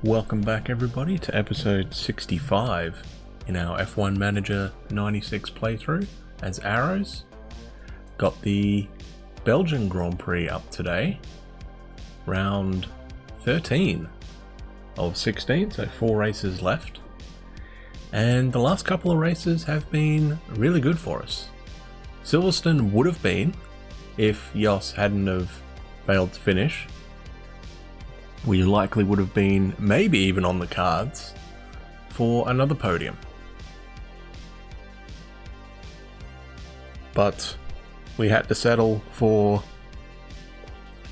Welcome back everybody to episode 65 in our F1 Manager 96 playthrough as Arrows. Got the Belgian Grand Prix up today, round 13 of 16, so 4 races left. And the last couple of races have been really good for us. Silverstone would have been if Jos hadn't have failed to finish. We likely would have been maybe even on the cards for another podium. But we had to settle for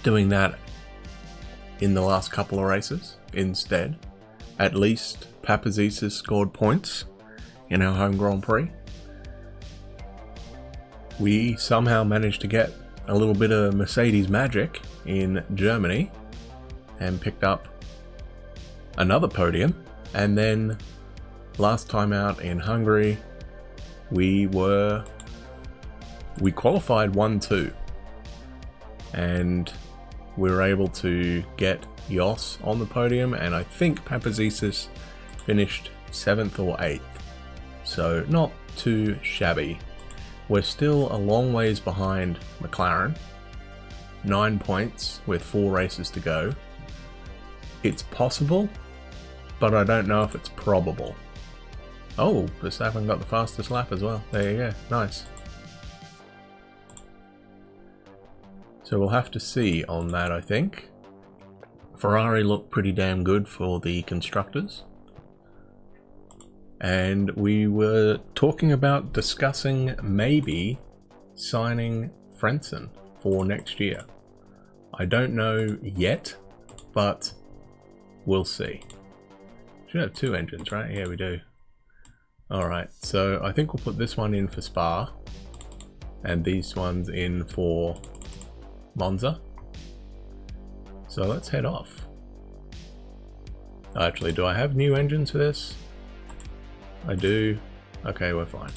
doing that in the last couple of races instead. At least Papazisis scored points in our home Grand Prix. We somehow managed to get a little bit of Mercedes magic in Germany and picked up another podium, and then last time out in Hungary we qualified 1-2 and we were able to get Jos on the podium, and I think Papazisis finished 7th or 8th, so not too shabby. We're still a long ways behind McLaren, 9 points with 4 races to go. It's possible, but I don't know if it's probable. Oh, Verstappen got the fastest lap as well. There you go. Nice. So we'll have to see on that, I think. Ferrari looked pretty damn good for the constructors. And we were talking about discussing maybe signing Frentzen for next year. I don't know yet, but we'll see. Should have 2 engines, right? Yeah, we do. Alright, so I think we'll put this one in for Spa and these ones in for Monza. So let's head off. Actually, do I have new engines for this? I do. Okay, we're fine.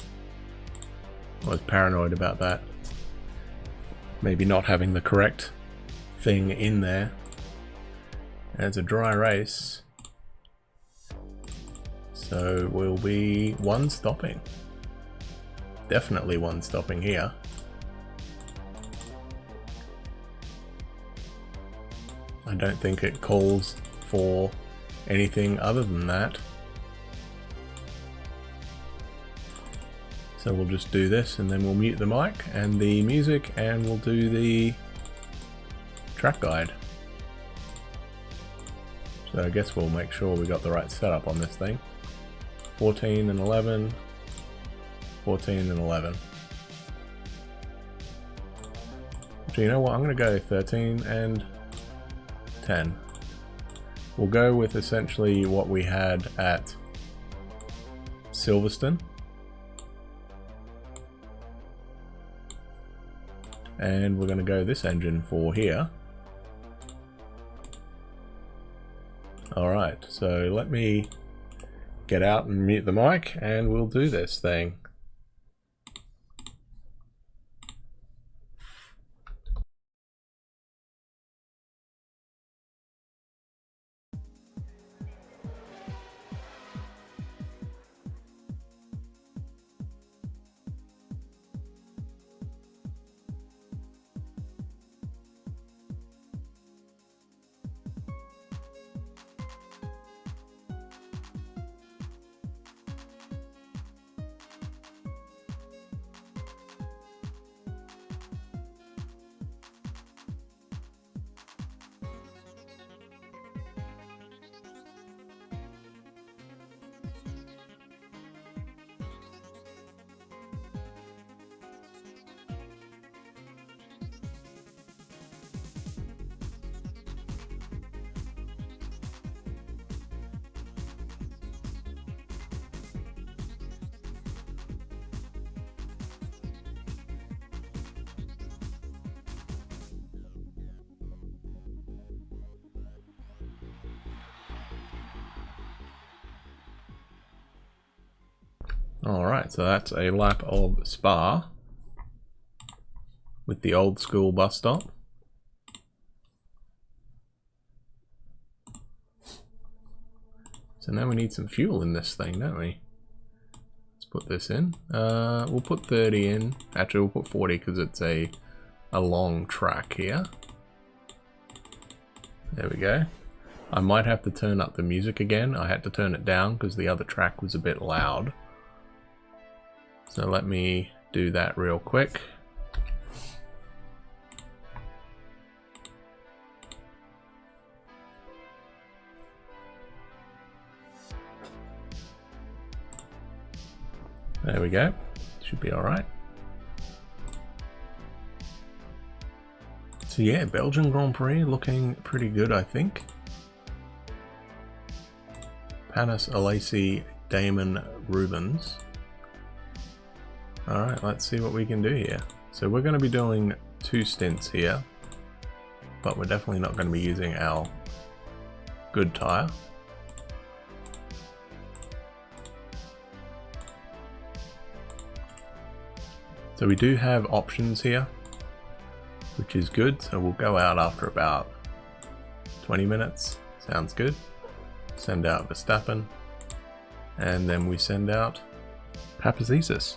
I was paranoid about that. Maybe not having the correct thing in there. And it's a dry race, so we'll be 1 stopping. Definitely 1 stopping here. I don't think it calls for anything other than that. So we'll just do this and then we'll mute the mic and the music and we'll do the track guide. So I guess we'll make sure we got the right setup on this thing. 14 and 11, 14 and 11. So you know what, I'm going to go 13 and 10. We'll go with essentially what we had at Silverstone. And we're going to go this engine for here. Alright, so let me get out and mute the mic and we'll do this thing. Alright, so that's a lap of Spa with the old school bus stop. So now we need some fuel in this thing, don't we? Let's put this in. We'll put 30 in. Actually, we'll put 40 because it's a long track here. There we go. I might have to turn up the music again. I had to turn it down because the other track was a bit loud. So let me do that real quick. There we go. Should be alright. So yeah, Belgian Grand Prix looking pretty good, I think. Panis, Alacy, Damon, Rubens. Alright, let's see what we can do here. So we're going to be doing 2 stints here, but we're definitely not going to be using our good tyre. So we do have options here, which is good. So we'll go out after about 20 minutes. Sounds good. Send out Verstappen, and then we send out Papazisis.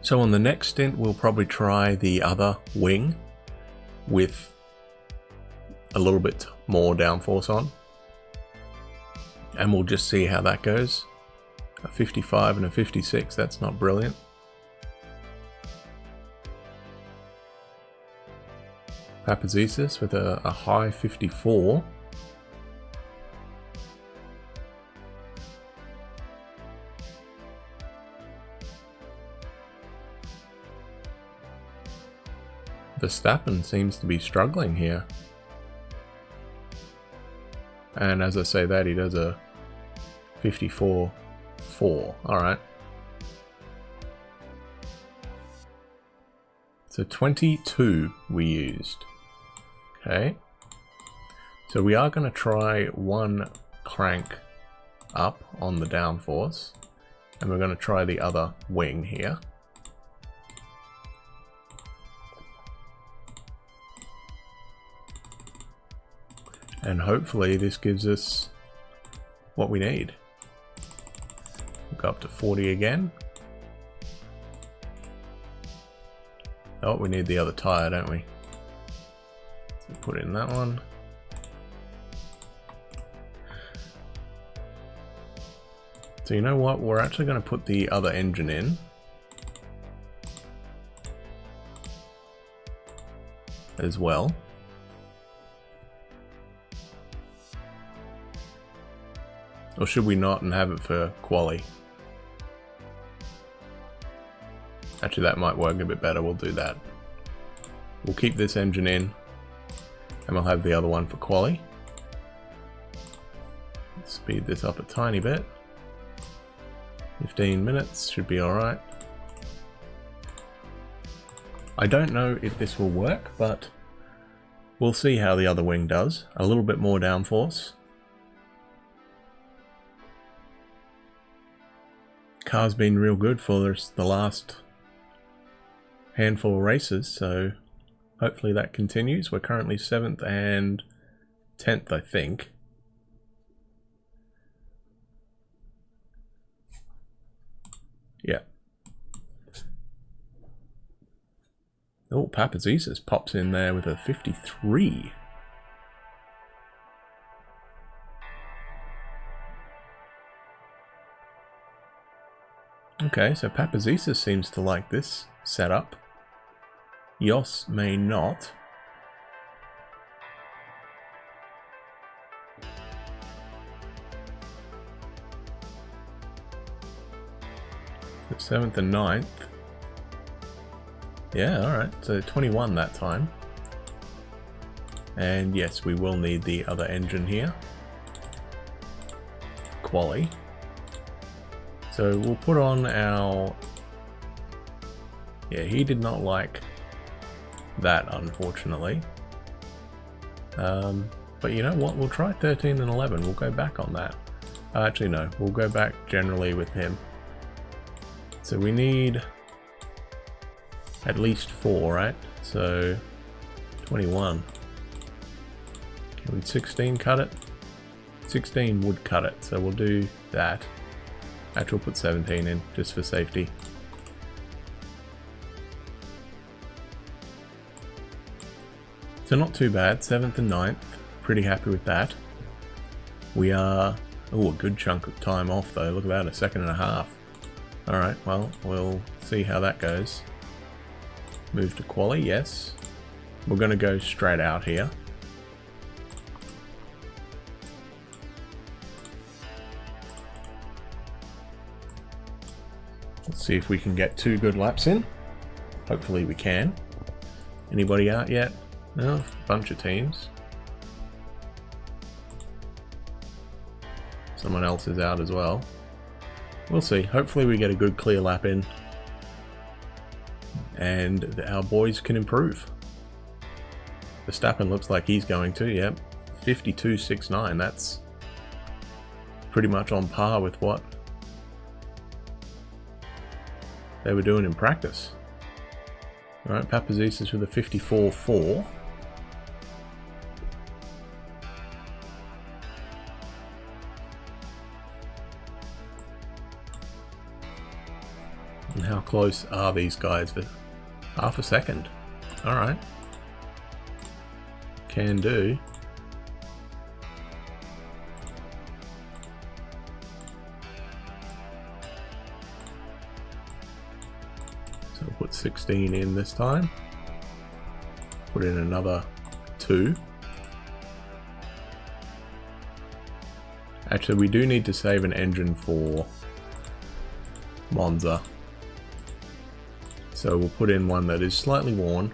So on the next stint, we'll probably try the other wing with a little bit more downforce on, and we'll just see how that goes. A 55 and a 56, that's not brilliant. Papazisis with a high 54. Verstappen seems to be struggling here. And as I say that, he does a 54.4. Alright. So 22 we used. Okay. So we are going to try one crank up on the downforce. And we're going to try the other wing here. And hopefully this gives us what we need. We'll go up to 40 again. Oh, we need the other tyre, don't we? So put in that one. So you know what? We're actually going to put the other engine in. As well. Or should we not and have it for quali? Actually, that might work a bit better. We'll do that. We'll keep this engine in, and we'll have the other one for quali. Let's speed this up a tiny bit. 15 minutes should be alright. I don't know if this will work, but we'll see how the other wing does. A little bit more downforce. Car's been real good for the last handful of races, so hopefully that continues. We're currently 7th and 10th, I think. Yeah. Oh, Papazisis pops in there with a 53. Okay, so Papazisis seems to like this setup. Jos may not. The 7th and 9th. Yeah, alright, so 21 that time. And yes, we will need the other engine here. Quali. So we'll put on our... Yeah, he did not like that, unfortunately. But you know what? We'll try 13 and 11. We'll go back on that. Actually, no. We'll go back generally with him. So we need at least 4, right? So 21. Would 16 cut it? 16 would cut it, so we'll do that. Actually, we'll put 17 in, just for safety. So not too bad, 7th and 9th. Pretty happy with that. We are... oh, a good chunk of time off though, look at that, 1.5 seconds. Alright, well, we'll see how that goes. Move to quali, yes. We're going to go straight out here. Let's see if we can get 2 good laps in. Hopefully we can. Anybody out yet? No, a bunch of teams. Someone else is out as well. We'll see. Hopefully we get a good clear lap in. And our boys can improve. Verstappen looks like he's going to, yep. 52.69, that's pretty much on par with what they were doing in practice. Alright, Papazisis with a 54.4. And how close are these guys? For half a second. Alright. Can do. So we'll put 16 in this time. Put in another 2. Actually, we do need to save an engine for Monza. So we'll put in one that is slightly worn.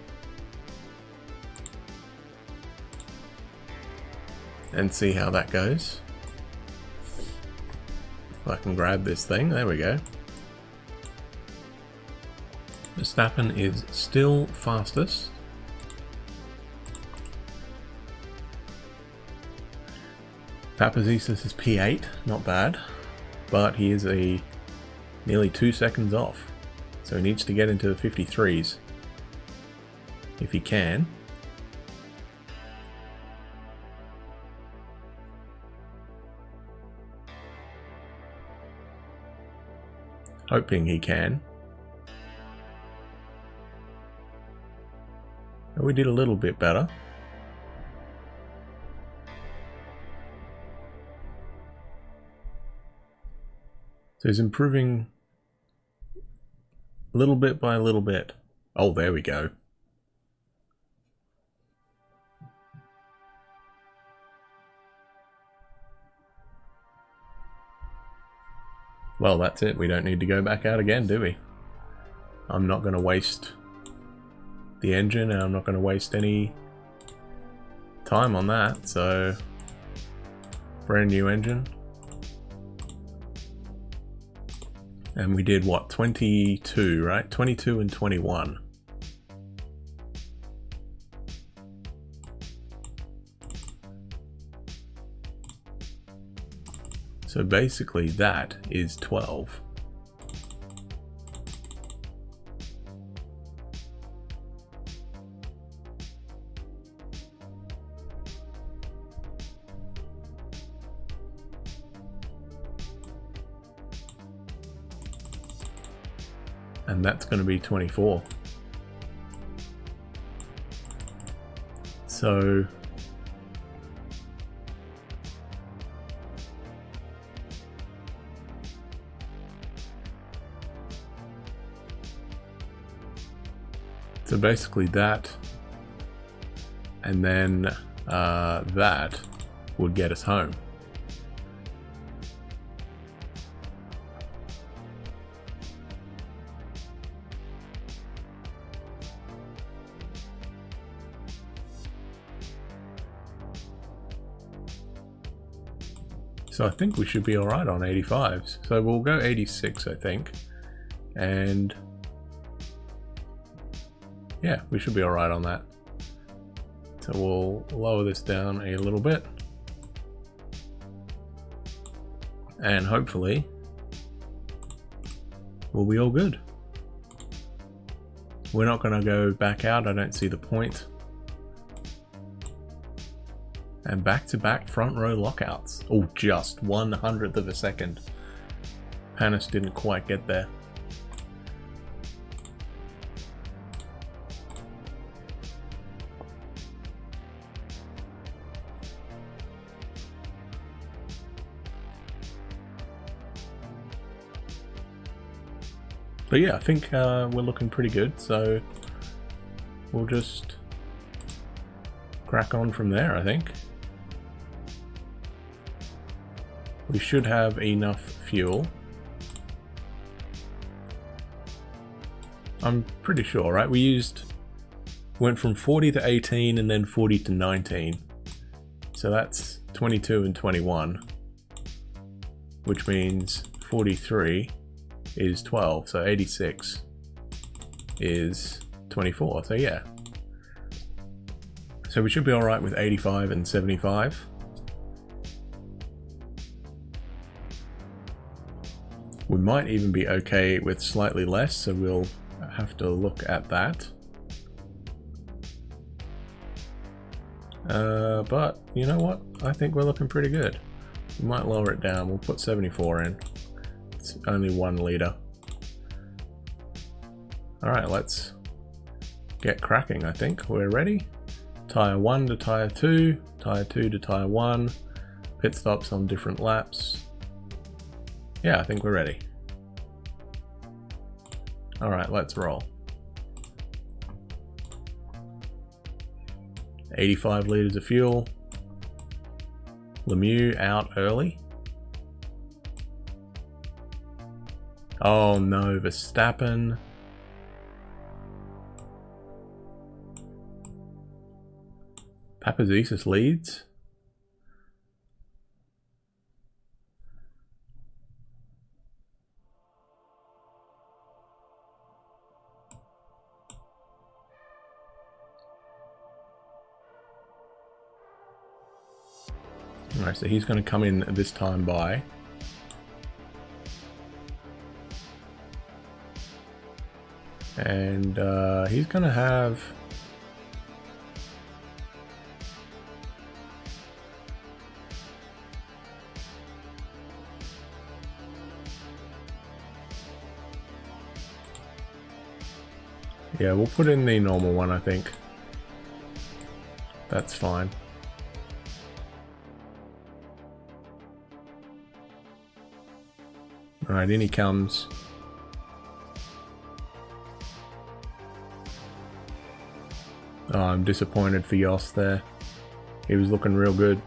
And see how that goes. If I can grab this thing, there we go. Verstappen is still fastest. Papazisis is P8, not bad. But he is nearly 2 seconds off. So he needs to get into the 53s. If he can. Hoping he can. And we did a little bit better. So he's improving little bit by little bit. Oh, there we go. Well, that's it. We don't need to go back out again, do we? I'm not going to waste the engine, and I'm not going to waste any time on that, so brand new engine. And we did what, 22, right? 22 and 21. So basically that is 12. And that's going to be 24. So basically that, and then that would get us home. So I think we should be alright on 85s. So we'll go 86, I think. And yeah, we should be alright on that. So we'll lower this down a little bit. And hopefully we'll be all good. We're not going to go back out. I don't see the point. And back-to-back front row lockouts. Oh, just 1/100th of a second. Panis didn't quite get there. But yeah, I think we're looking pretty good, so we'll just crack on from there, I think. We should have enough fuel. I'm pretty sure, right? Went from 40 to 18 and then 40 to 19. So that's 22 and 21, which means 43 is 12, so 86 is 24, so yeah. So we should be alright with 85 and 75. We might even be okay with slightly less, so we'll have to look at that. But you know what? I think we're looking pretty good. We might lower it down. We'll put 74 in. It's only 1 litre. Alright, let's get cracking, I think. We're ready. Tyre 1 to Tyre 2, Tyre 2 to Tyre 1, pit stops on different laps. Yeah, I think we're ready. Alright, let's roll. 85 litres of fuel. Lemieux out early. Oh no, Verstappen. Papazisis leads. Alright, so he's going to come in this time by. And he's going to have... Yeah, we'll put in the normal one, I think. That's fine. Alright, in he comes. Oh, I'm disappointed for Jos there. He was looking real good.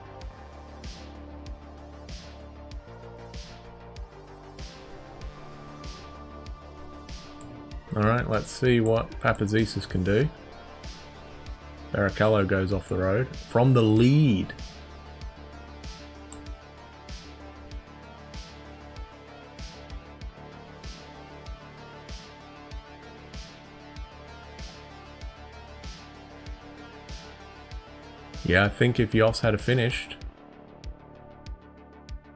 Alright, let's see what Papazisis can do. Barrichello goes off the road from the lead. Yeah, I think if Jos had finished,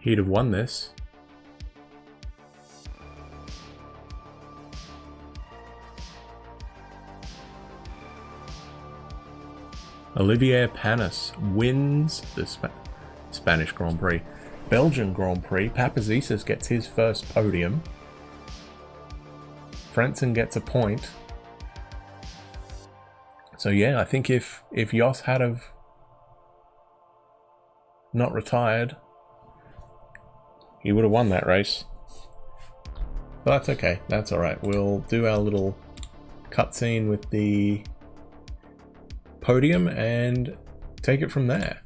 he'd have won this. Olivier Panis wins the Spanish Grand Prix. Belgian Grand Prix, Papazisis gets his first podium. Frentzen gets a point. So yeah, I think if Jos had have not retired, he would have won that race. But that's okay, that's alright. We'll do our little cutscene with the podium and take it from there.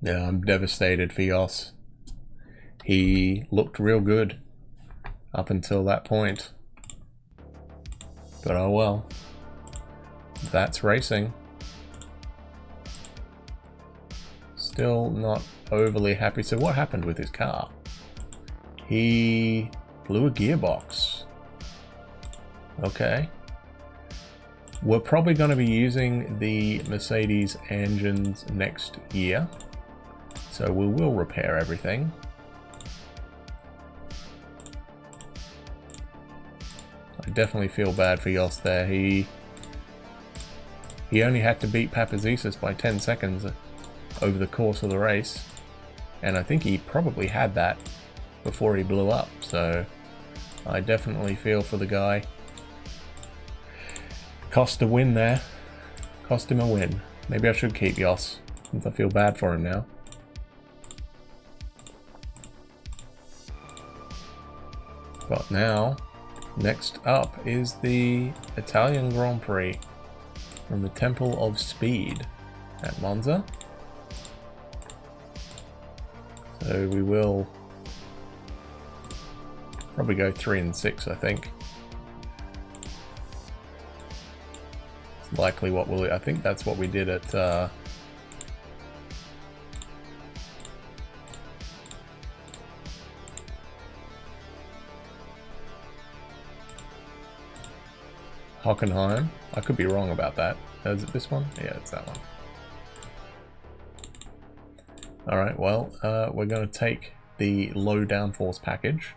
Yeah, I'm devastated for Jos. He looked real good up until that point. But oh well. That's racing. Still not overly happy. So what happened with his car? He blew a gearbox. Okay. We're probably going to be using the Mercedes engines next year, so we will repair everything. I definitely feel bad for Jos there. He only had to beat Papazisis by 10 seconds over the course of the race, and I think he probably had that before he blew up, so I definitely feel for the guy. Cost a win there. Cost him a win. Maybe I should keep Jos, since I feel bad for him now. But now, next up is the Italian Grand Prix from the Temple of Speed at Monza. So we will probably go 3 and 6, I think. It's likely what we'll... I think that's what we did at... Hockenheim. I could be wrong about that. Is it this one? Yeah, it's that one. Alright, well, we're going to take the low downforce package,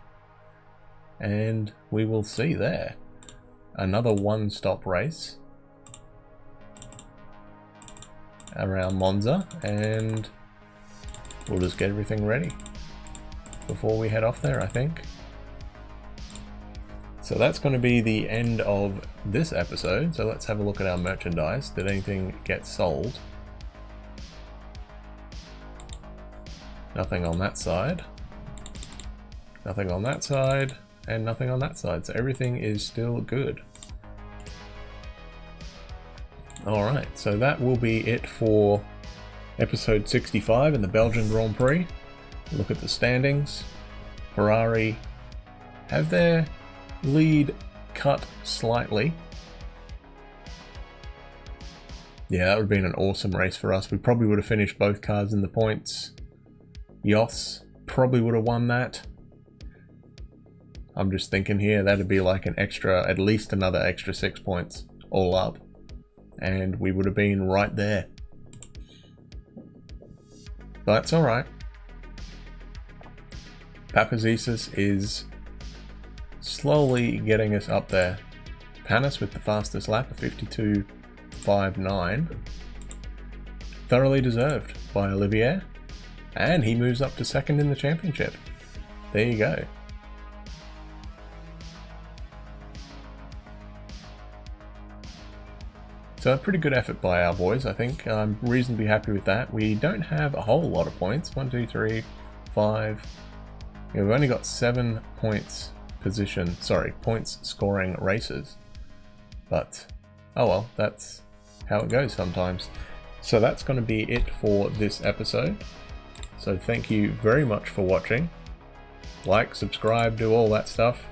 and we will see there. Another one-stop race around Monza, and we'll just get everything ready before we head off there, I think. So that's going to be the end of this episode, so let's have a look at our merchandise. Did anything get sold? Nothing on that side. Nothing on that side. And nothing on that side. So everything is still good. Alright, so that will be it for episode 65 in the Belgian Grand Prix. Look at the standings. Ferrari have their lead cut slightly. Yeah, that would have been an awesome race for us. We probably would have finished both cars in the points. Jos probably would have won that. I'm just thinking here, that'd be like an extra, at least another extra 6 points all up. And we would have been right there. But that's alright. Papazisis is slowly getting us up there. Panis with the fastest lap of 52.59. Thoroughly deserved by Olivier. And he moves up to second in the championship. There you go. So a pretty good effort by our boys, I think. I'm reasonably happy with that. We don't have a whole lot of points. 1, 2, 3, 5. Yeah, we've only got 7 points points scoring races. But, oh well, that's how it goes sometimes. So that's going to be it for this episode. So thank you very much for watching. Like, subscribe, do all that stuff.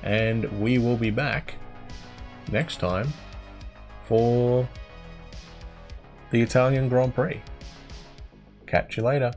And we will be back next time for the Italian Grand Prix. Catch you later.